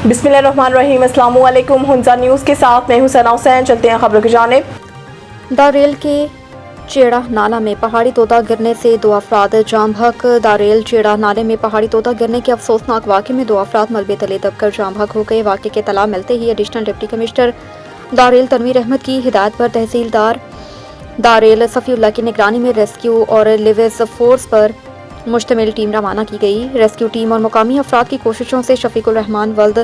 बिस्मिल्लाहिर्रहमानिर्रहीम। अस्सलामु अलैकुम। हुंजा न्यूज़ के साथ मैं हूं सना हुसैन। चलते हैं खबरों की जानिब। दारेल के चेड़ा नाला में पहाड़ी तोता गिरने से 2 अफराद जाम बहक। दारेल चेड़ा नाले में पहाड़ी तोता गिरने के अफसोसनाक वाक़े में 2 अफराद मलबे तले दबकर जाम बहक हो गए। वाक़े की इत्तला मिलते ही additional deputy commissioner Darel Tanveer Ahmed की हिदायत पर तहसीलदार दारेल सफ़ीउल्लाह की निगरानी में रेस्क्यू और लिविस फोर्स पर मुश्तमिल टीम रवाना की गई। रेस्क्यू टीम और मुकामी अफराद की कोशिशों से शफीकुर रहमान वल्द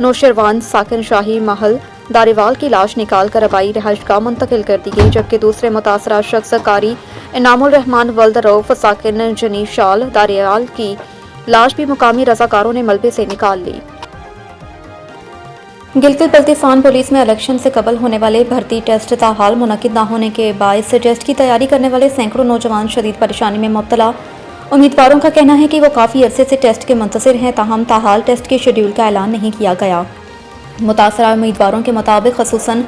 नौशरवान साकिन शाही महल दारेवाल की लाश निकाल कर आबाई रिहाइशगाह मुंतकिल कर दी गई, जबकि दूसरे मुतासरा शख्स कारी इनामुल रहमान वल्द रऊफ साकिन जनी शाल दारेवाल की लाश भी मुकामी रजाकारों ने मलबे से निकाल ली। गिलगित बल्तिस्तान पुलिस में इलेक्शन से कबल होने वाले भर्ती टेस्ट ताहाल मुनक्किद न होने के बायस टेस्ट की तैयारी करने वाले सैकड़ों नौजवान शदीद परेशानी में मुब्तला। उम्मीदवारों का कहना है कि वो काफ़ी अरसे से टेस्ट के मुंतज़िर हैं, ताहम ताहाल टेस्ट के शेड्यूल का ऐलान नहीं किया गया। मुतासरा उम्मीदवारों के मुताबिक खसूसन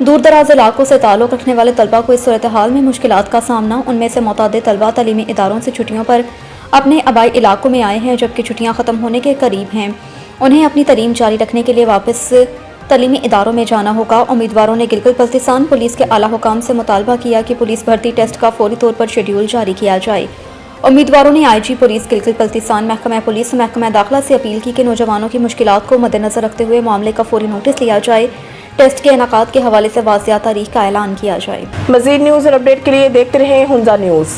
दूर दराज इलाकों से ताल्लुक़ रखने वाले तलबा को इस सूरत हाल में मुश्किलात का सामना। उनमें से मुतअद्दिद तलबा तलीमी इदारों से छुट्टियों पर अपने आबाई इलाकों में आए हैं, जबकि छुट्टियाँ ख़त्म होने के करीब हैं। उन्हें अपनी तालीम जारी रखने के लिए वापस तलीमी इदारों में जाना होगा। उम्मीदवारों ने गिलगित बल्तिस्तान पुलिस के आला हुकाम से मुतालबा किया कि पुलिस भर्ती टेस्ट का फौरी तौर पर शेड्यूल जारी किया जाए। उम्मीदवारों ने IG पुलिस गिलगित बल्तिस्तान, महकमा पुलिस, महकमा दाखिला से अपील की कि नौजवानों की मुश्किलात को मद्देनजर रखते हुए मामले का फौरी नोटिस लिया जाए। टेस्ट के इनेकाद के हवाले से वाज़िया तारीख का ऐलान किया जाए। मज़ीद न्यूज़ और अपडेट के लिए देखते रहें हुंजा न्यूज़।